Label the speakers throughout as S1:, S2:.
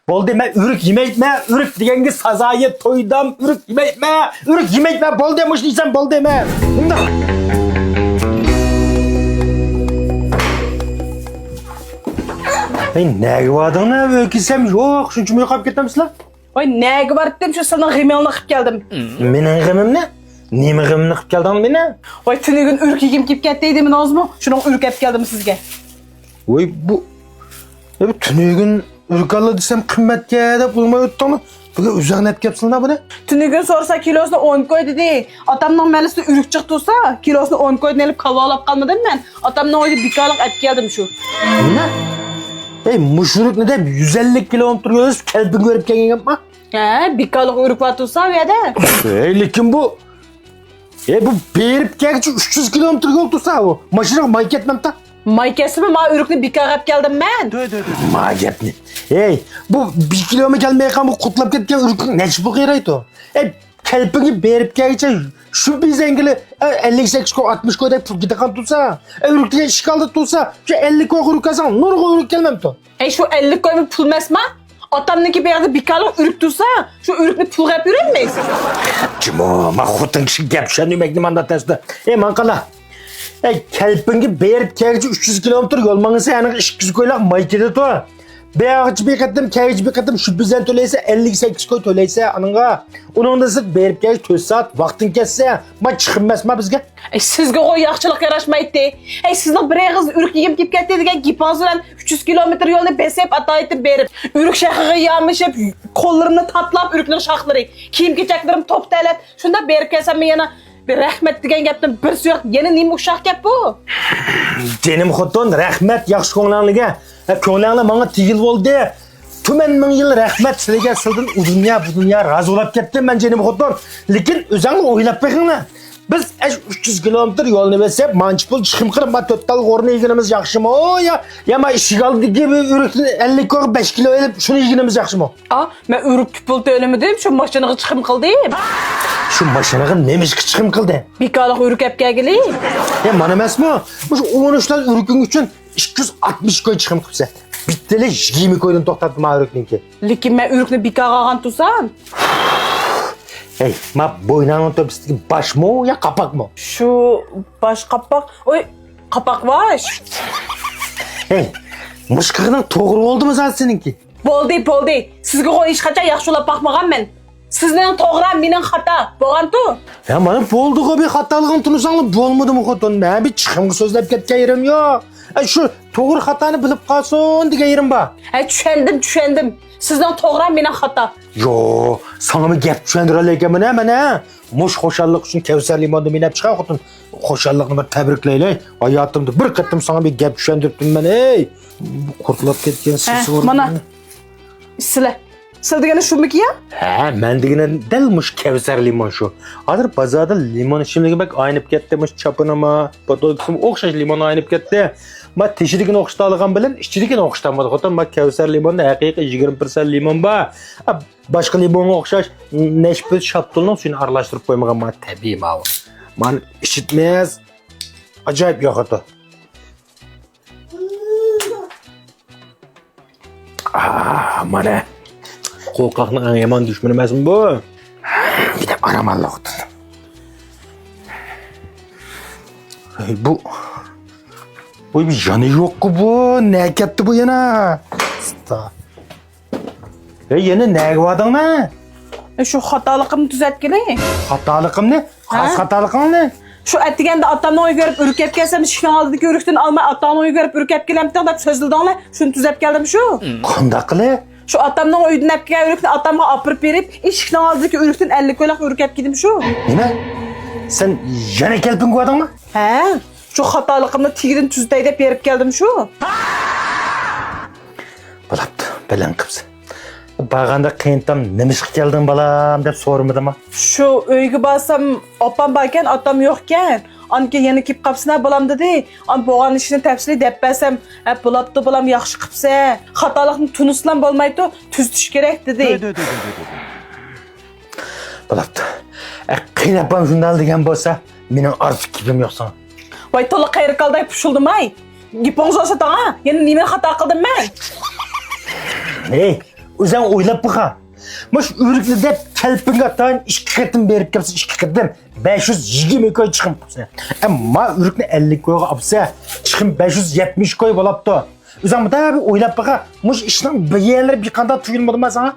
S1: Boldu men ürük yemeytme, ürük degenge sazayı toydam, ürük yemeytme, boldu muş diysen boldu men. Bunda. Nege vardın ne? Öykisem yok, şunçum uyukap ketmemişler.
S2: Oy nege var dedim şu sana gımelini kıp geldim.
S1: Menin gımım ne? Neme gımını kıp geldin beni?
S2: Oy tünügün ürk yiyim kip gettiydim az mı? Şunun ürk hep geldim sizge.
S1: Oy bu tünügün ürkalı desem kıymetke de bulmayı tuttuğunu. Bugün üzerine hep yapsın da bu ne?
S2: Tünügün sorsa kilosunu 10 koy dedi. Atamdan melisi ürk çıktıysa kilosunu 10 koydun elip kavalap kalmadım ben. Atamdan oydu bir kalık et geldim şu.
S1: Ne? Muşuruk ne de 150 kilometre yoluz kelbin görüp gelin yapma.
S2: Bir kalık ürk vatırsa ve de.
S1: Lekin bu bu berip gelgi 300 kilometre yol tutsa o. Maşına mayk etmem ta.
S2: May kesimi ma ürükünü bir kalıp geldim ben.
S1: Mayk etme. Bu 1 kilometre gelmeye kalma kutlap ketken ürkün ne bu kıraydı o. Kelbini berip gelgi şu bir zengili 58 koy 60 koyda gidekan tutsa. Ürküne işgalda tutsa şu 50 koy ürk kazan. Nur ürk gelmem to.
S2: Şu 50 koy pul mesma. Atamdaki bir yerde bir kalık ürük tutsa şu ürükünü pul hep ürünmeyiz.
S1: Kim o? Ma hutun kişi gepşen ümekli mandatası. Mankala. Kelpingi berip kerci 300 kilometre yol manısı yani 200 koylak maykede to. Beyağıcı bir katım, kerci bir katım şu bizden töleyse 58 koy töleyse anınga. Onun da sık berip kerci 4 saat vaktin kesse ma çıkınmaz ma bizge.
S2: Sizge o yaxşılık yaraşmaydı. Sizden bir kız ürük yiyip gip getti degan gip hazırlan 300 kilometre yolunu besep atayıp berip. Ürük şahığı yağmış hep kollarını tatlap ürüklerin şahları. Kiyim keçeklerim top telep. Şunda berip kelsem yana bir rahmet degen gapdan bir suyak yeni neyim uşak gap bu.
S1: Cenim hutun rahmet yaxşı koңlаңлыга. Koңlаңлы manga tigil boldu. Tümen ming yıl rahmet sizge sıldın bu dünya razı olap kettim ben cenim hutun. Lekin özüڭ oylap bakыңlar. Biz 300 kilometre yolunu besep mançpul çıkım kırım ba total gorunu yiginiz yaxşı mı? Ya ma işig aldı gibi ürükünü 50 koy 5 kilo elip şunu yiginiz yaxşı mı?
S2: Ben ürük pipul tölemedim şu maşınığı çıkım kıldım.
S1: Şu maşınığı nemiş çıkım kıldı?
S2: Bir kalık ürük hep gelgili.
S1: Mana emas mı? Şu 13'ten ürükün için 260 koy çıkım kılsa. Bitteli 20 koydun toxtattım ha ürükünki.
S2: Lekin ben ürükünü bir kağıgan tutsam.
S1: Ma boynan otobüsteki baş mı ya kapak mı?
S2: Şu baş kapak. Oy kapak var.
S1: Mışkığının doğru oldu mu zaten seninki?
S2: Boldu. Sizge o iş kaça yaxşılap bakmagan men. Sizden toğran menen hata. Boğan tu.
S1: Ya bana boldu bir hatalığın tunusanlı bolmadı mı kotun? Ben bir çıkımı sözlep ketken yerim yok. Şu doğru hatanı bilip kalsın diye yerim ba.
S2: Düşendim. Sizden toğran menen hata.
S1: Yo, sana bir gep düşendireleyken mi ne? Muş hoşallık için Kevser limonda minep çıkan kotun. Hoşallığını bir tebrikleyle. Hayatımda bir kıttım sana bir gep düşendirdim ben Bu kurtulup ketken sesi var.
S2: Mana. Sile. Sile degene şu mu ki ya?
S1: Men degene delmiş Kevser limon şu. Hazır pazarda limon şimdi bak aynıp ketmiş çapına mı? Patologum okşaş limon aynıp ketti. Ma teşidikin okştalıgan bilen işçidikin okştamadı. Kotan bak Kevser limonda haqiqi 20% limon ba. Başka limon okşaş neşpöz şaptolunun suyunu arlaştırıp koymagan ma tabii ma. Man işitmez. Acayip yok hatta. Mana. Korkakның yaman düşmanı emas mı bu? Bir de aramallık otun. Bu bir yanı yok ki bu. Ne ketti bu yana? Yeni ne gıvadın ne?
S2: Şu hatalıkımı düzeltkili.
S1: Hatalıkım ne? Hatalıkım ne?
S2: Şu ettigende atamdan oy görüp ürkep gelsem şişken aldık ürükten alma atamdan oy görüp ürkep gelem da sözlü dağla şunu düzelt geldim şu.
S1: Kondaklı?
S2: Şu atamdan oydun hep gel ürükten atamga apırıp verip işikten aldık ürükten 50 koylak ürkep gidim şu.
S1: Ne? Sen yana kelpin gıvadın mı?
S2: Şu hatalıkımda tigrin tüzdey de verip geldim şu.
S1: Balaptı, belen kıpsı. Bağanda kıyıntam nemiş geldin balam dep sormadı mı?
S2: Şu öygü basam opam bayken atam yokken. Anki yeni kip kapsına balam dedi. An boğan işini tepsili depbesem. Bulaptı balam yaxşı kıpsa. Hatalıkın tunuslan bolmaydı tüz düş gerek dedi.
S1: Balaptı. Kıynapam şundan degen bolsa menin artık kipim yok sana.
S2: Vay tola kayır kalday puşuldum ay. Giponiz olsa da ha. Yeni nimen hata kıldım ben.
S1: O'zing o'ylab baqa. Mush ürükni deb kelpinga atayin 2 qatim berib kelsa 2 qatim 520 koy chiqim bo'lsa. Ammo ürükni 50 koyga olsa chiqim 570 koy bo'libdi. O'zing bu bir o'ylab baqa. Mush ishning bir yerlari bir qanday tuyulmadimi sana?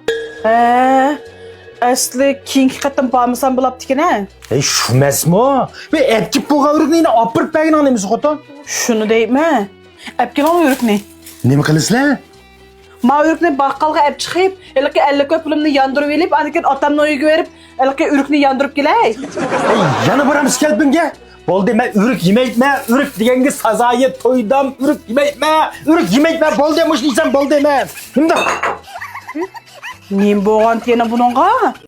S2: Asli keyingi qatim bormasam bo'libdi ekan, ha?
S1: Shu emasmi? Ve epkib bo'lgan ürükni opirib bergan nemiz xotin?
S2: Shuni deyman. Apkelam ürükni.
S1: Nima qilasizlar?
S2: Ma ürükni baqqalga olib chiqib, elki 50 koy pulimni yondirib elib, anikin otamning uyiga berib, elki ürükni yondirib kelay.
S1: Yana boramiz kelpinga. Bo'ldi, men ürük yemayman. Ürük deganga sazoyi to'ydam. Ürük yemayman. Ürük yemayman. Bo'ldi, mush deysan bo'ldi men. Kimda?
S2: Nim bo'lgan yana buningga?